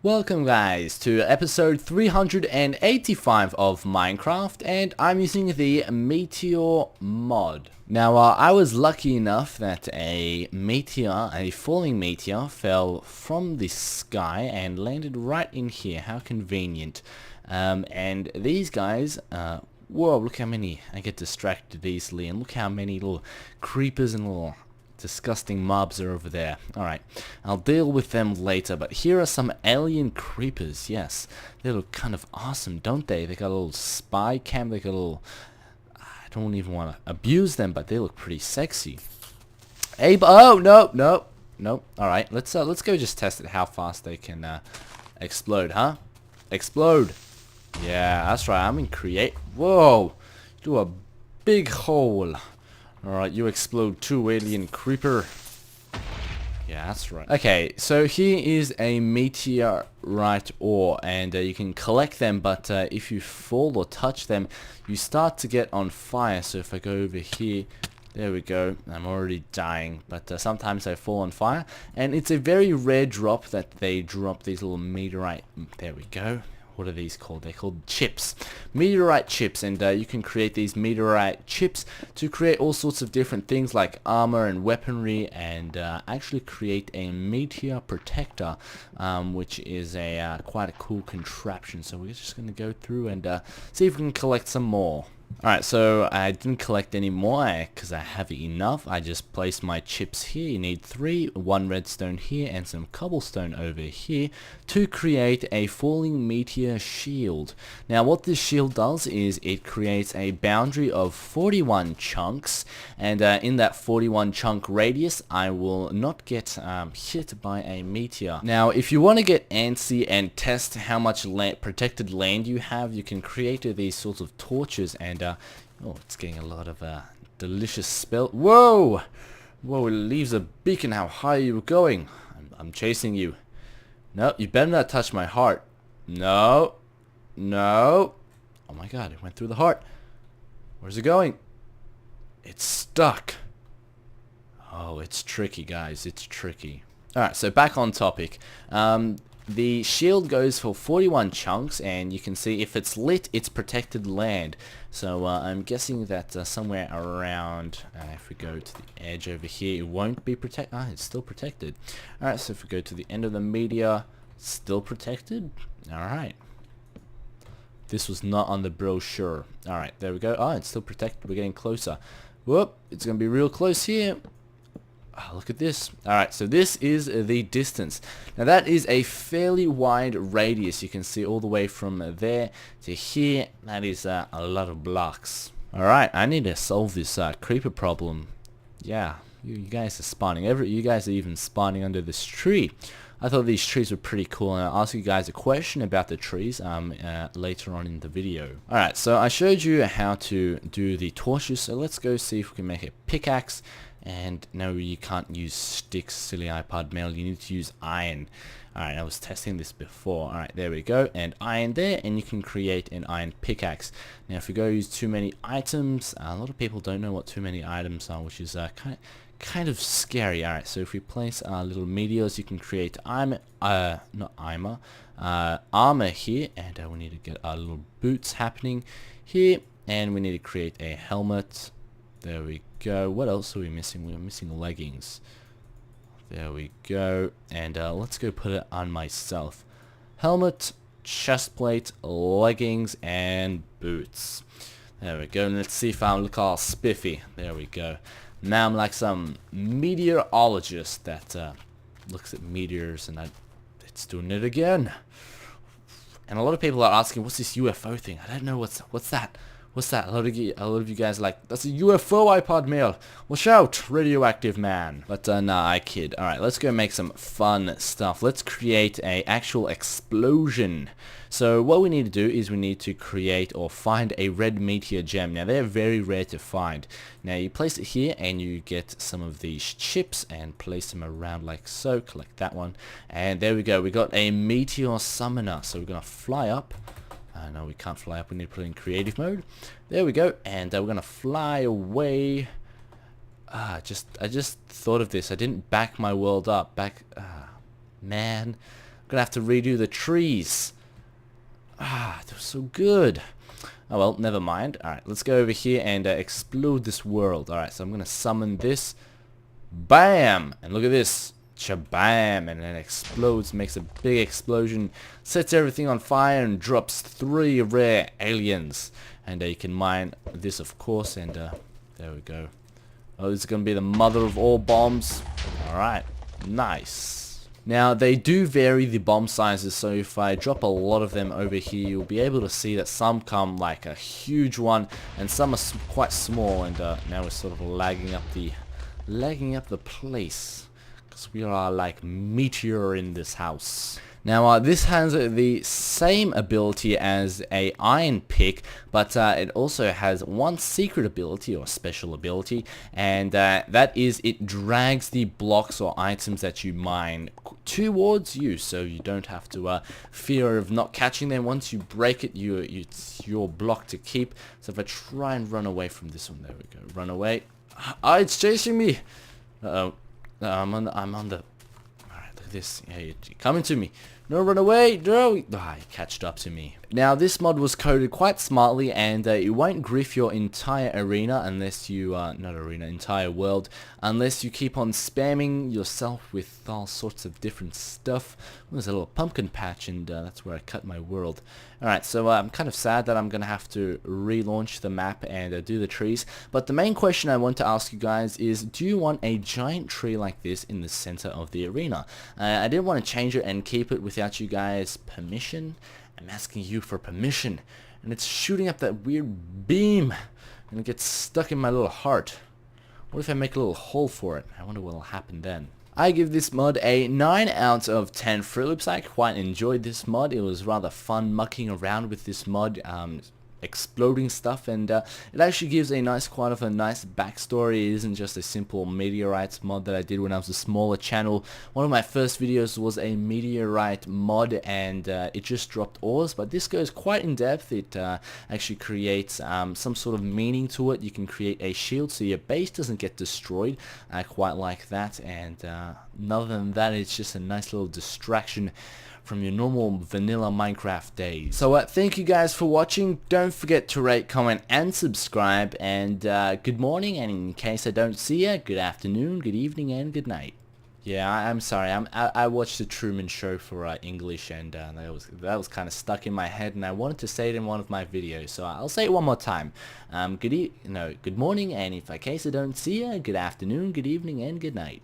Welcome guys to episode 385 of Minecraft, and I'm using the Meteor mod. Now I was lucky enough that a falling meteor fell from the sky and landed right in here. How convenient. And these guys, whoa, look how many, I get distracted easily, and look how many little creepers and little disgusting mobs are over there. Alright, I'll deal with them later, but here are some alien creepers. Yes, they look kind of awesome, don't they? They got a little spy cam, they got a little... I don't even want to abuse them, but they look pretty sexy. Hey, oh, no. Alright, let's go just test it, how fast they can explode, huh? Explode. Yeah, that's right, I'm in create... Whoa! Do a big hole. Alright, you explode too, alien creeper. Yeah, that's right. Okay, so here is a meteorite ore, and you can collect them, but if you fall or touch them, you start to get on fire. So if I go over here, there we go, I'm already dying, but sometimes I fall on fire, and it's a very rare drop that they drop these little meteorite. There we go. What are these called? They're called chips. Meteorite chips, and you can create these meteorite chips to create all sorts of different things like armor and weaponry, and actually create a meteor protector, which is a quite a cool contraption. So we're just going to go through and see if we can collect some more. Alright, so I didn't collect any more because I have enough. I just placed my chips here. You need 3, 1 redstone here and some cobblestone over here to create a falling meteor shield. Now what this shield does is it creates a boundary of 41 chunks, and in that 41 chunk radius I will not get hit by a meteor. Now if you want to get antsy and test how much protected land you have, you can create these sorts of torches, and oh, it's getting a lot of delicious spell. Whoa! Whoa, it leaves a beacon. How high are you going? I'm chasing you. No, you better not touch my heart. No. No. Oh my god, it went through the heart. Where's it going? It's stuck. Oh, it's tricky, guys. It's tricky. Alright, so back on topic. The shield goes for 41 chunks, and you can see if it's lit, it's protected land. So I'm guessing that somewhere around, if we go to the edge over here, it won't be protected. Ah, it's still protected. Alright, so if we go to the end of the meteor, still protected. Alright. This was not on the brochure. Alright, there we go. Oh, it's still protected. We're getting closer. Whoop, it's going to be real close here. Oh, look at this. Alright, so this is the distance. Now that is a fairly wide radius. You can see all the way from there to here. That is a lot of blocks. Alright, I need to solve this creeper problem. Yeah, you guys are spawning. You guys are even spawning under this tree. I thought these trees were pretty cool, and I'll ask you guys a question about the trees later on in the video. Alright, so I showed you how to do the torches, so let's go see if we can make a pickaxe. And no, you can't use sticks, silly iPod mail. You need to use iron. Alright, I was testing this before. Alright, there we go. And iron there, and you can create an iron pickaxe. Now, if you go use too many items, a lot of people don't know what too many items are, which is kind of scary. Alright, so if we place little meteors, you can create armor here, and we need to get our little boots happening here, and we need to create a helmet. There we go. What else are we missing? We're missing leggings. There we go. And let's go put it on myself. Helmet, chest plate, leggings, and boots. There we go. And let's see if I look all spiffy. There we go. Now I'm like some meteorologist that looks at meteors, and it's doing it again. And a lot of people are asking, what's this UFO thing? I don't know what's that. What's that? A lot of you guys are like, that's a UFO iPod mail. Watch out, radioactive man. But nah, I kid. Alright, let's go make some fun stuff. Let's create a actual explosion. So what we need to do is we need to create or find a red meteor gem. Now they're very rare to find. Now you place it here and you get some of these chips and place them around like so. Collect that one. And there we go. We got a meteor summoner. So we're going to fly up. No, we can't fly up. We need to put it in creative mode. There we go. And we're going to fly away. I just thought of this. I didn't back my world up. Man. gonna have to redo the trees. Ah, they're so good. Oh well, never mind. Alright, let's go over here and explode this world. Alright, so I'm gonna summon this. Bam! And look at this. Shabam! And it explodes, makes a big explosion, sets everything on fire, and drops 3 rare aliens. And you can mine this, of course, and there we go. Oh, this is gonna be the mother of all bombs. Alright, nice. Now, they do vary the bomb sizes, so if I drop a lot of them over here, you'll be able to see that some come like a huge one, and some are quite small, and now we're sort of lagging up the place, because we are like meteor in this house. Now, this has the same ability as a iron pick, but it also has one secret ability or special ability, and that is it drags the blocks or items that you mine towards you, so you don't have to fear of not catching them. Once you break it, it's your block to keep. So if I try and run away from this one, there we go, run away. Ah, it's chasing me. I'm on the. Alright, look at this. Yeah, you're coming to me. No, run away! No! Ah, he catched up to me. Now, this mod was coded quite smartly, and it won't griff your entire arena unless you, entire world, unless you keep on spamming yourself with all sorts of different stuff. Well, there's a little pumpkin patch, and that's where I cut my world. Alright, so I'm kind of sad that I'm going to have to relaunch the map and do the trees, but the main question I want to ask you guys is, do you want a giant tree like this in the center of the arena? I didn't want to change it and keep it without you guys' permission. I'm asking you for permission, and it's shooting up that weird beam, and it gets stuck in my little heart. What if I make a little hole for it? I wonder what will happen then. I give this mod a 9 out of 10 Fruit Loops. I quite enjoyed this mod. It was rather fun mucking around with this mod, exploding stuff, and it actually gives a nice backstory. It isn't just a simple meteorites mod that I did when I was a smaller channel. One of my first videos was a meteorite mod, and it just dropped ores, but this goes quite in depth. It actually creates some sort of meaning to it. You can create a shield so your base doesn't get destroyed. I quite like that, and other than that, it's just a nice little distraction from your normal vanilla Minecraft days. So thank you guys for watching. Don't forget to rate, comment, and subscribe. And good morning, and in case I don't see you, good afternoon, good evening, and good night. Yeah, I'm sorry. I watched the Truman Show for English, and that was kind of stuck in my head, and I wanted to say it in one of my videos, so I'll say it one more time. Good morning, and in case I don't see you, good afternoon, good evening, and good night.